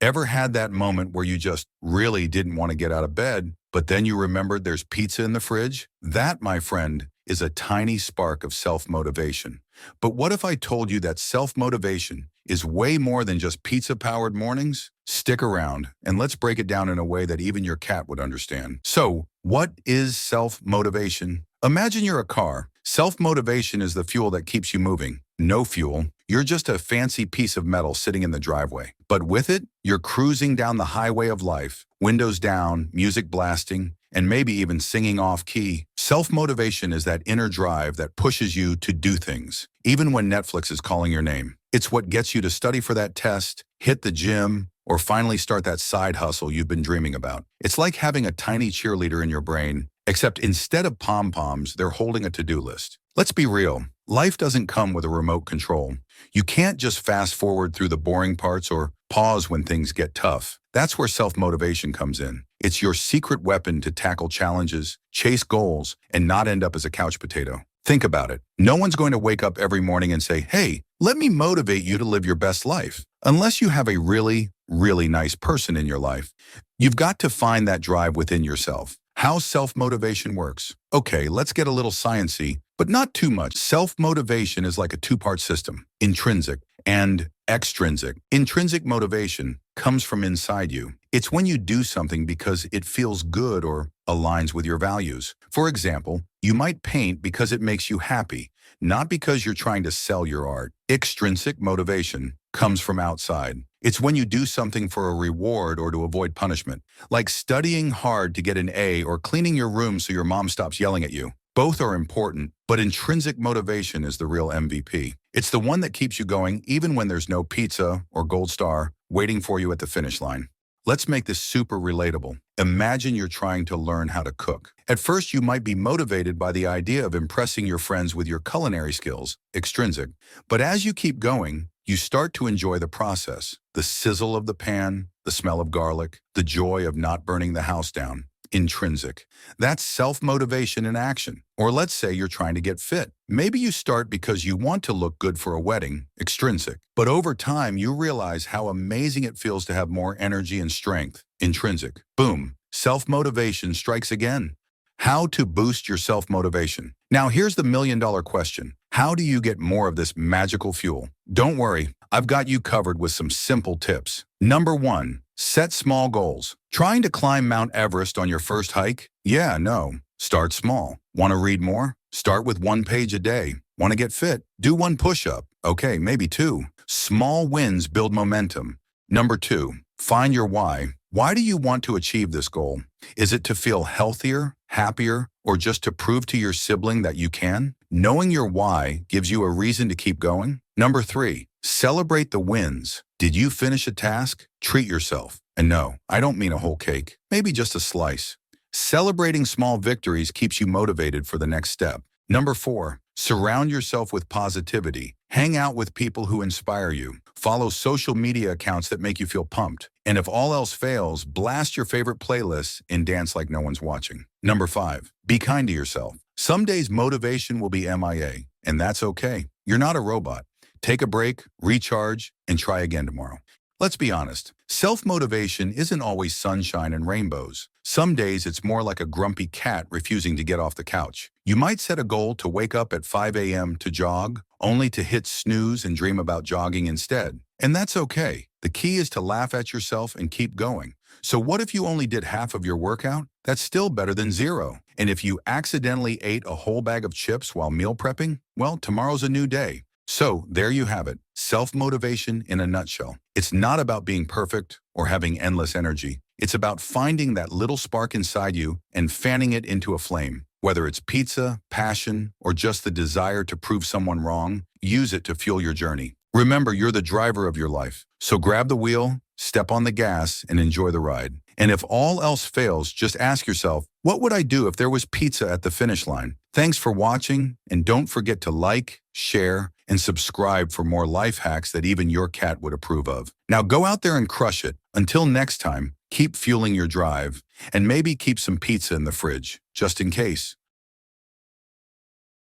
Ever had that moment where you just really didn't want to get out of bed, but then you remembered there's pizza in the fridge? That, my friend, is a tiny spark of self-motivation. But what if I told you that self-motivation is way more than just pizza-powered mornings? Stick around, and let's break it down in a way that even your cat would understand. So, what is self-motivation? Imagine you're a car. Self-motivation is the fuel that keeps you moving. No fuel. You're just a fancy piece of metal sitting in the driveway. But with it, you're cruising down the highway of life, windows down, music blasting, and maybe even singing off-key. Self-motivation is that inner drive that pushes you to do things, even when Netflix is calling your name. It's what gets you to study for that test, hit the gym, or finally start that side hustle you've been dreaming about. It's like having a tiny cheerleader in your brain, except instead of pom-poms, they're holding a to-do list. Let's be real. Life doesn't come with a remote control. You can't just fast forward through the boring parts or pause when things get tough. That's where self-motivation comes in. It's your secret weapon to tackle challenges, chase goals, and not end up as a couch potato. Think about it. No one's going to wake up every morning and say, "Hey, let me motivate you to live your best life." Unless you have a really, really nice person in your life. You've got to find that drive within yourself. How self-motivation works. Okay, let's get a little sciencey, but not too much. Self-motivation is like a two-part system, intrinsic and extrinsic. Intrinsic motivation comes from inside you. It's when you do something because it feels good or aligns with your values. For example, you might paint because it makes you happy, not because you're trying to sell your art. Extrinsic motivation comes from outside. It's when you do something for a reward or to avoid punishment, like studying hard to get an A or cleaning your room so your mom stops yelling at you. Both are important, but intrinsic motivation is the real MVP. It's the one that keeps you going even when there's no pizza or gold star waiting for you at the finish line. Let's make this super relatable. Imagine you're trying to learn how to cook. At first, you might be motivated by the idea of impressing your friends with your culinary skills, extrinsic. But as you keep going, you start to enjoy the process, the sizzle of the pan, the smell of garlic, the joy of not burning the house down. Intrinsic. That's self-motivation in action. Or let's say you're trying to get fit. Maybe you start because you want to look good for a wedding, extrinsic. But over time, you realize how amazing it feels to have more energy and strength, intrinsic. Boom, self-motivation strikes again. How to boost your self-motivation. Now here's the million-dollar question. How do you get more of this magical fuel? Don't worry, I've got you covered with some simple tips. Number 1, set small goals. Trying to climb Mount Everest on your first hike? Yeah, no. Start small. Want to read more? Start with 1 page a day. Want to get fit? Do 1 push-up. Okay, maybe 2. Small wins build momentum. Number 2, find your why. Why do you want to achieve this goal? Is it to feel healthier, happier, or just to prove to your sibling that you can? Knowing your why gives you a reason to keep going. Number 3, celebrate the wins. Did you finish a task? Treat yourself. And no, I don't mean a whole cake, maybe just a slice. Celebrating small victories keeps you motivated for the next step. Number 4, surround yourself with positivity. Hang out with people who inspire you. Follow social media accounts that make you feel pumped. And if all else fails, blast your favorite playlists and dance like no one's watching. Number 5, be kind to yourself. Some days motivation will be MIA, and that's okay. You're not a robot. Take a break, recharge, and try again tomorrow. Let's be honest, self-motivation isn't always sunshine and rainbows. Some days it's more like a grumpy cat refusing to get off the couch. You might set a goal to wake up at 5 a.m. to jog, only to hit snooze and dream about jogging instead. And that's okay. The key is to laugh at yourself and keep going. So what if you only did half of your workout? That's still better than 0. And if you accidentally ate a whole bag of chips while meal prepping, well, tomorrow's a new day. So there you have it, self-motivation in a nutshell. It's not about being perfect or having endless energy. It's about finding that little spark inside you and fanning it into a flame. Whether it's pizza, passion, or just the desire to prove someone wrong, use it to fuel your journey. Remember, you're the driver of your life. So grab the wheel, step on the gas, and enjoy the ride. And if all else fails, just ask yourself, what would I do if there was pizza at the finish line? Thanks for watching, and don't forget to like, share, and subscribe for more life hacks that even your cat would approve of. Now go out there and crush it. Until next time, keep fueling your drive, and maybe keep some pizza in the fridge, just in case.